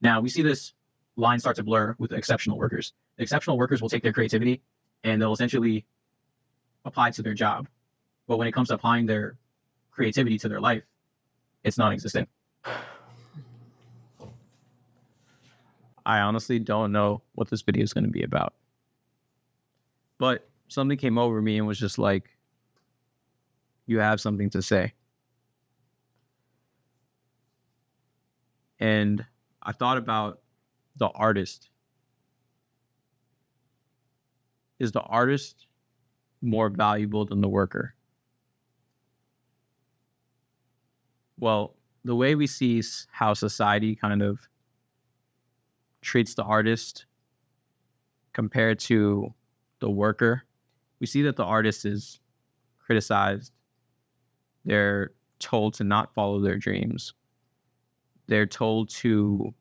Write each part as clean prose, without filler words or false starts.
Now, we see this line start to blur with the exceptional workers. The exceptional workers will take their creativity and they'll essentially apply it to their job. But when it comes to applying their creativity to their life, it's non-existent. I honestly don't know what this video is going to be about. But something came over me and was just like, you have something to say. And I thought about the artist. Is the artist more valuable than the worker? Well, the way we see how society kind of treats the artist compared to the worker, we see that the artist is criticized. They're told to not follow their dreams. They're told to,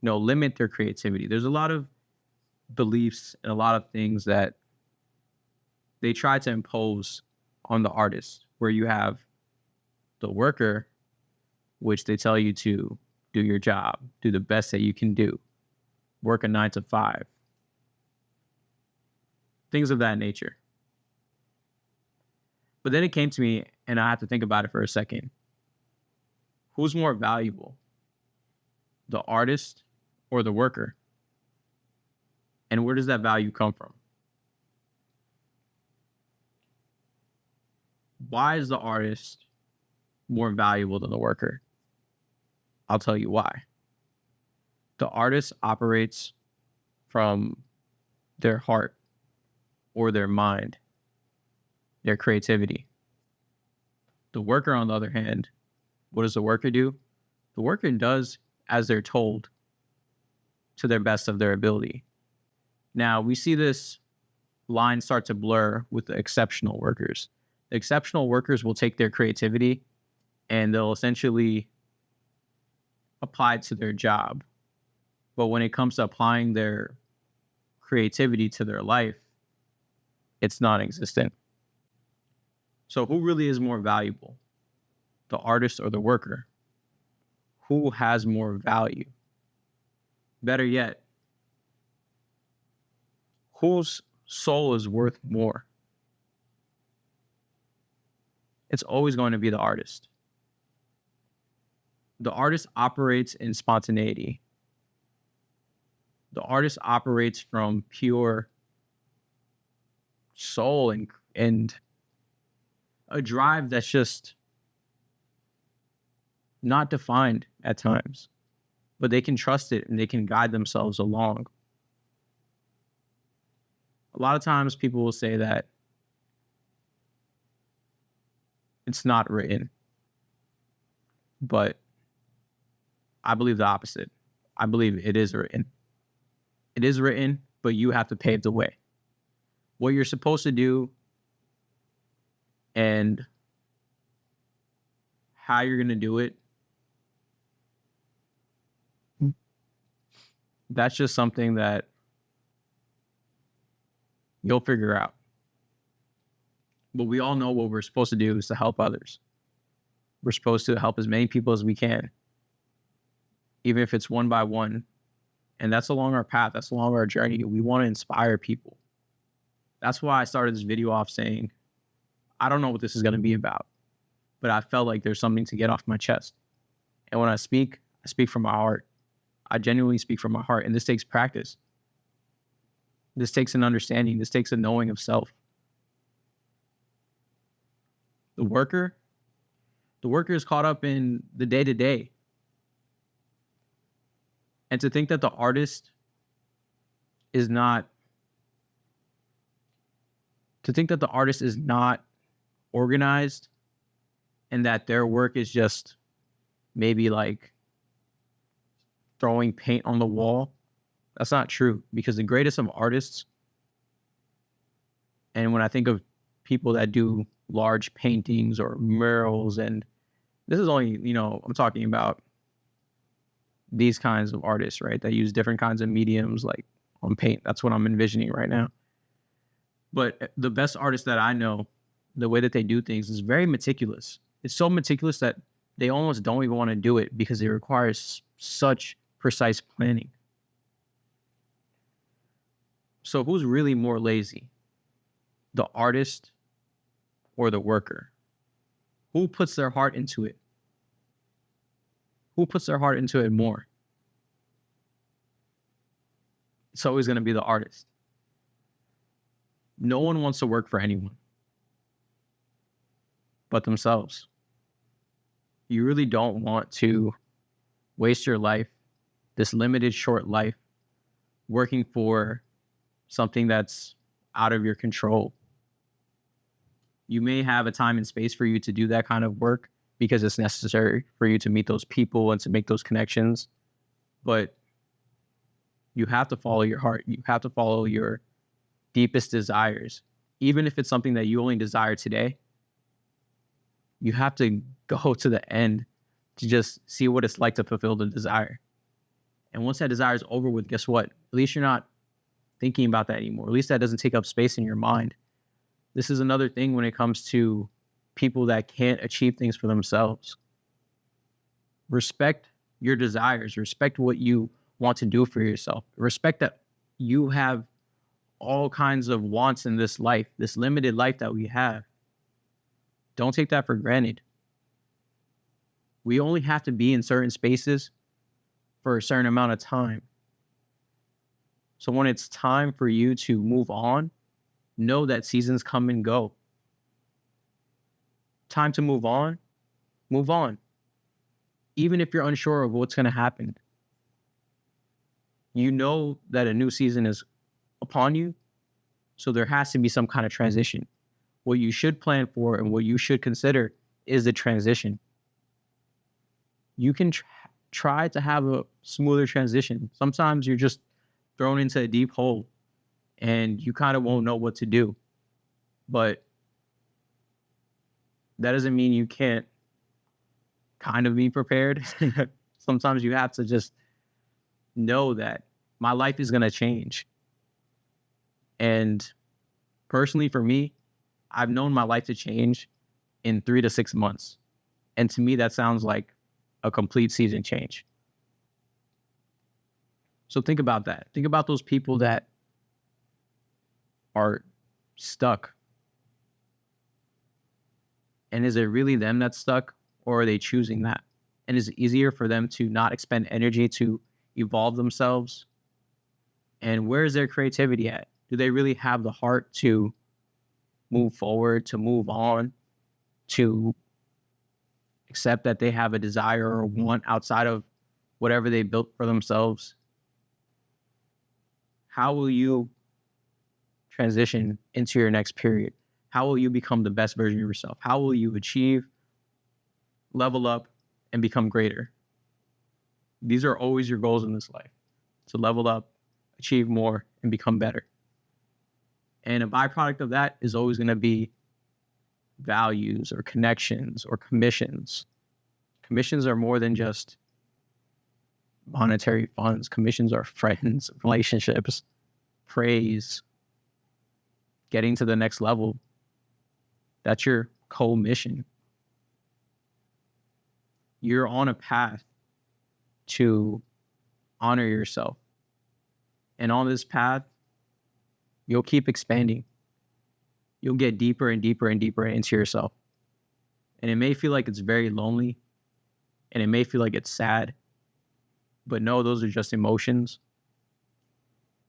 limit their creativity. There's a lot of beliefs and a lot of things that they try to impose on the artist, where you have the worker, which they tell you to do your job, do the best that you can do, work a 9 to 5, things of that nature. But then it came to me and I had to think about it for a second. Who's more valuable, the artist or the worker? And where does that value come from? Why is the artist more valuable than the worker? I'll tell you why. The artist operates from their heart or their mind, their creativity. The worker, on the other hand, what does the worker do? The worker does as they're told to their best of their ability. Now, we see this line start to blur with the exceptional workers. The exceptional workers will take their creativity and they'll essentially apply it to their job. But when it comes to applying their creativity to their life, it's non-existent. So who really is more valuable, the artist or the worker? Who has more value? Better yet, whose soul is worth more? It's always going to be the artist. The artist operates in spontaneity. The artist operates from pure soul and a drive that's just not defined at times, but they can trust it and they can guide themselves along. A lot of times people will say that it's not written, but I believe the opposite. I believe it is written. It is written, but you have to pave the way. What you're supposed to do and how you're going to do it, that's just something that you'll figure out. But we all know what we're supposed to do is to help others. We're supposed to help as many people as we can, even if it's one by one. And that's along our path. That's along our journey. We want to inspire people. That's why I started this video off saying, I don't know what this is going to be about, but I felt like there's something to get off my chest. And when I speak from my heart. I genuinely speak from my heart. And this takes practice. This takes an understanding. This takes a knowing of self. The worker is caught up in the day-to-day. And to think that the artist is not organized and that their work is just maybe like throwing paint on the wall, that's not true. Because the greatest of artists, and when I think of people that do large paintings or murals, and this is only, I'm talking about these kinds of artists, right? That use different kinds of mediums like on paint. That's what I'm envisioning right now. But the best artists that I know, the way that they do things is very meticulous. It's so meticulous that they almost don't even want to do it because it requires such precise planning. So who's really more lazy, the artist or the worker? Who puts their heart into it? Who puts their heart into it more? It's always going to be the artist. No one wants to work for anyone but themselves. You really don't want to waste your life, this limited short life, working for something that's out of your control. You may have a time and space for you to do that kind of work because it's necessary for you to meet those people and to make those connections. But you have to follow your heart. You have to follow your deepest desires. Even if it's something that you only desire today, you have to go to the end to just see what it's like to fulfill the desire. And once that desire is over with, guess what? At least you're not thinking about that anymore. At least that doesn't take up space in your mind. This is another thing when it comes to people that can't achieve things for themselves. Respect your desires. Respect what you want to do for yourself. Respect that you have all kinds of wants in this life, this limited life that we have. Don't take that for granted. We only have to be in certain spaces for a certain amount of time. So when it's time for you to move on, know that seasons come and go. Time to move on, move on. Even if you're unsure of what's going to happen, you know that a new season is upon you, so there has to be some kind of transition. What you should plan for and what you should consider is the transition. You can try to have a smoother transition. Sometimes you're just thrown into a deep hole and you kind of won't know what to do. But that doesn't mean you can't kind of be prepared. Sometimes you have to just know that my life is going to change. And personally, for me, I've known my life to change in 3 to 6 months. And to me, that sounds like a complete season change. So think about that. Think about those people that are stuck. And is it really them that's stuck, or are they choosing that? And is it easier for them to not expend energy to evolve themselves? And where is their creativity at? Do they really have the heart to move forward, to move on, to accept that they have a desire or want outside of whatever they built for themselves? How will you transition into your next period? How will you become the best version of yourself? How will you achieve, level up, and become greater? These are always your goals in this life: to level up, achieve more, and become better. And a byproduct of that is always going to be values or connections or commissions. Commissions are more than just monetary funds. Commissions are friends, relationships, praise, getting to the next level. That's your co-mission. You're on a path to honor yourself. And on this path, you'll keep expanding. You'll get deeper and deeper and deeper into yourself. And it may feel like it's very lonely, and it may feel like it's sad, but no, those are just emotions.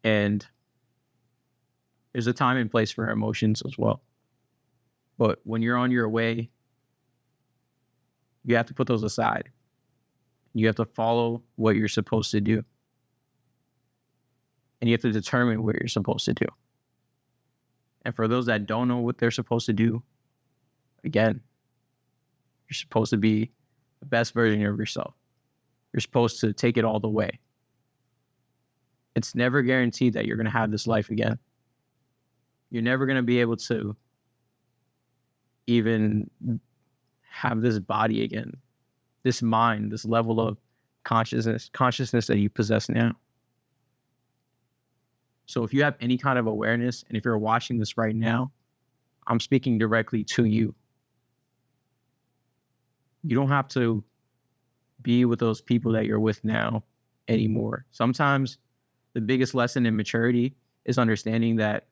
And there's a time and place for emotions as well. But when you're on your way, you have to put those aside. You have to follow what you're supposed to do. And you have to determine what you're supposed to do. And for those that don't know what they're supposed to do, again, you're supposed to be the best version of yourself. You're supposed to take it all the way. It's never guaranteed that you're going to have this life again. You're never going to be able to even have this body again, this mind, this level of consciousness that you possess now. So if you have any kind of awareness, and if you're watching this right now, I'm speaking directly to you. You don't have to be with those people that you're with now anymore. Sometimes the biggest lesson in maturity is understanding that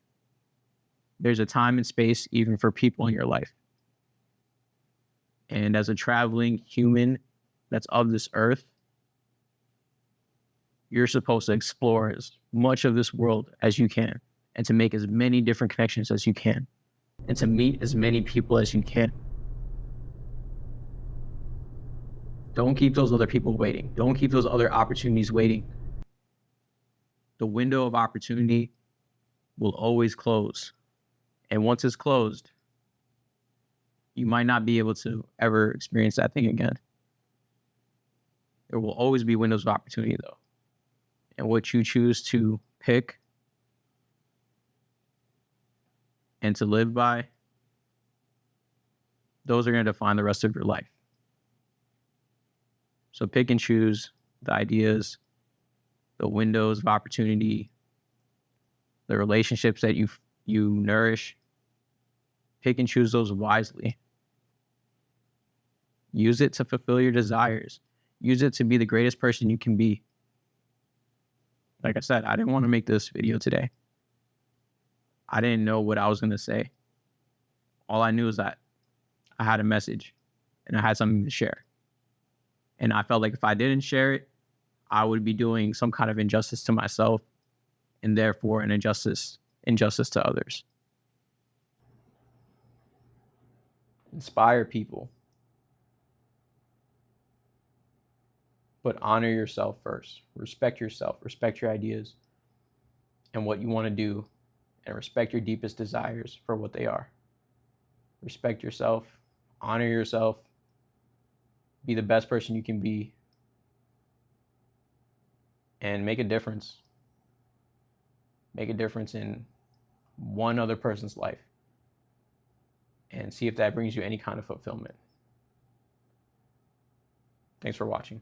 there's a time and space even for people in your life. And as a traveling human that's of this earth, you're supposed to explore as much of this world as you can and to make as many different connections as you can and to meet as many people as you can. Don't keep those other people waiting. Don't keep those other opportunities waiting. The window of opportunity will always close. And once it's closed, you might not be able to ever experience that thing again. There will always be windows of opportunity, though. And what you choose to pick and to live by, those are going to define the rest of your life. So pick and choose the ideas, the windows of opportunity, the relationships that you nourish. Pick and choose those wisely. Use it to fulfill your desires. Use it to be the greatest person you can be. Like I said, I didn't want to make this video today. I didn't know what I was going to say. All I knew is that I had a message and I had something to share. And I felt like if I didn't share it, I would be doing some kind of injustice to myself and therefore an injustice to others. Inspire people. But honor yourself first. Respect yourself. Respect your ideas and what you want to do. And respect your deepest desires for what they are. Respect yourself. Honor yourself. Be the best person you can be. And make a difference. Make a difference in one other person's life. And see if that brings you any kind of fulfillment. Thanks for watching.